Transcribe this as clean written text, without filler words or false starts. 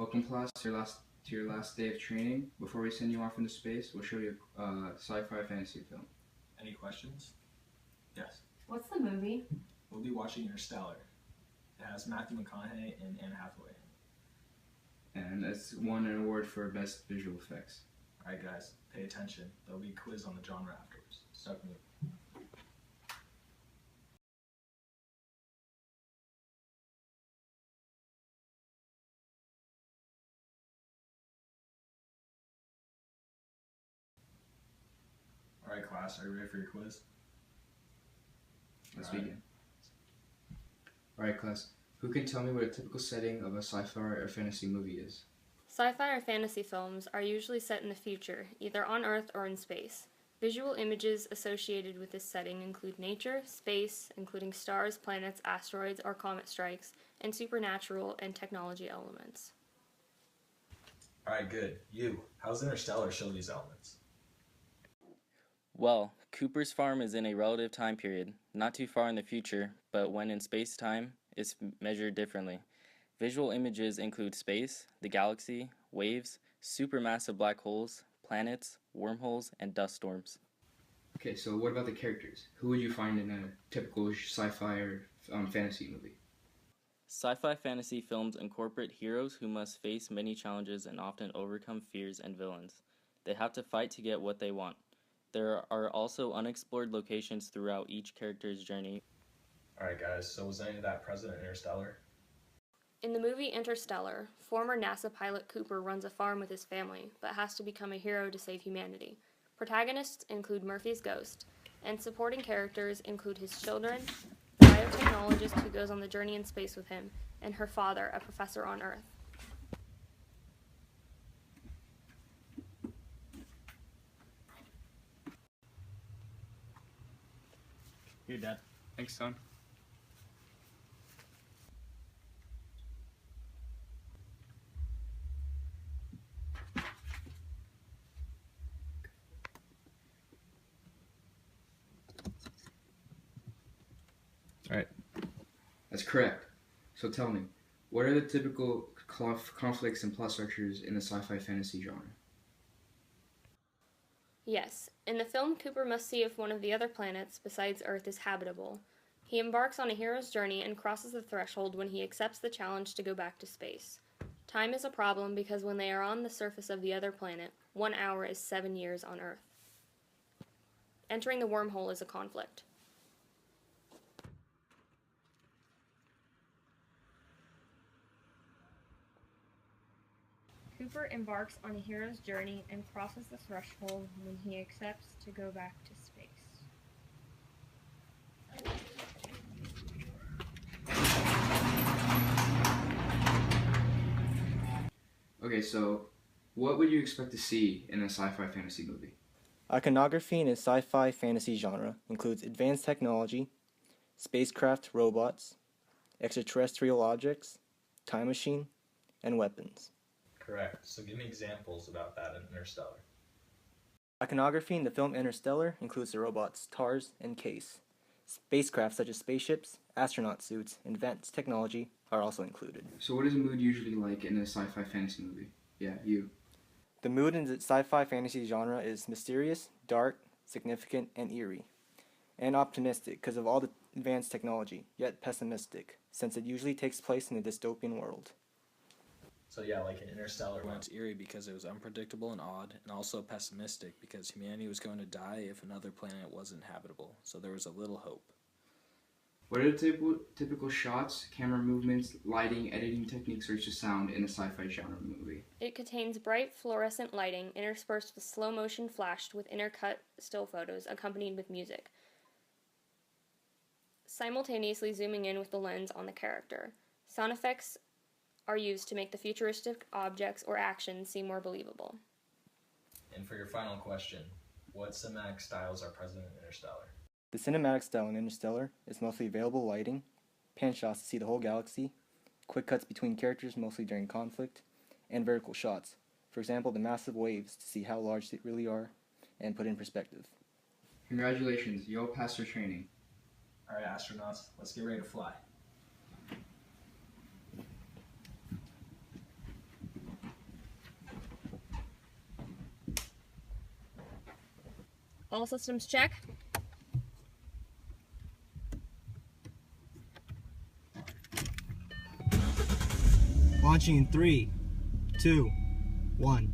Welcome class to your last day of training. Before we send you off into space, we'll show you a sci-fi fantasy film. Any questions? Yes. What's the movie? We'll be watching Interstellar. It has Matthew McConaughey and Anne Hathaway. And it's won an award for best visual effects. Alright guys, pay attention. There'll be a quiz on the genre afterwards. Start moving. Alright class, are you ready for your quiz? Let's All right. begin. Alright class, who can tell me what a typical setting of a sci-fi or fantasy movie is? Sci-fi or fantasy films are usually set in the future, either on Earth or in space. Visual images associated with this setting include nature, space, including stars, planets, asteroids, or comet strikes, and supernatural and technology elements. Alright, good. You, how's Interstellar show these elements? Well, Cooper's farm is in a relative time period, not too far in the future, but when in space-time, it's measured differently. Visual images include space, the galaxy, waves, supermassive black holes, planets, wormholes, and dust storms. Okay, so what about the characters? Who would you find in a typical sci-fi or fantasy movie? Sci-fi fantasy films incorporate heroes who must face many challenges and often overcome fears and villains. They have to fight to get what they want. There are also unexplored locations throughout each character's journey. Alright guys, so was any of that present in Interstellar? In the movie Interstellar, former NASA pilot Cooper runs a farm with his family, but has to become a hero to save humanity. Protagonists include Murphy's ghost, and supporting characters include his children, a biotechnologist who goes on the journey in space with him, and her father, a professor on Earth. Here, Dad. Thanks, son. Alright. That's correct. So tell me, what are the typical conflicts and plot structures in the sci-fi fantasy genre? Yes, in the film, Cooper must see if one of the other planets besides Earth is habitable. He embarks on a hero's journey and crosses the threshold when he accepts the challenge to go back to space. Time is a problem because when they are on the surface of the other planet, 1 hour is 7 years on Earth. Entering the wormhole is a conflict. Cooper embarks on a hero's journey and crosses the threshold when he accepts to go back to space. Okay, so what would you expect to see in a sci-fi fantasy movie? Iconography in a sci-fi fantasy genre includes advanced technology, spacecraft robots, extraterrestrial objects, time machine, and weapons. Correct. So give me examples about that in Interstellar. Iconography in the film Interstellar includes the robots TARS and CASE. Spacecraft such as spaceships, astronaut suits, and advanced technology are also included. So what is mood usually like in a sci-fi fantasy movie? Yeah, you. The mood in the sci-fi fantasy genre is mysterious, dark, significant, and eerie, and optimistic because of all the advanced technology, yet pessimistic, since it usually takes place in a dystopian world. So yeah, like in Interstellar, Well, it's eerie because it was unpredictable and odd, and also pessimistic because humanity was going to die if another planet wasn't habitable, so there was a little hope. What are the typical shots, camera movements, lighting, editing techniques, or just sound in a sci-fi genre movie? It contains bright fluorescent lighting interspersed with slow motion flashed with intercut still photos accompanied with music, simultaneously zooming in with the lens on the character. Sound effects are used to make the futuristic objects or actions seem more believable. and for your final question, what cinematic styles are present in Interstellar? The cinematic style in Interstellar is mostly available lighting, pan shots to see the whole galaxy, quick cuts between characters mostly during conflict, and vertical shots. For example, the massive waves to see how large they really are and put in perspective. Congratulations, you all passed your training. Alright, astronauts, let's get ready to fly. All systems check. Launching in 3, 2, 1.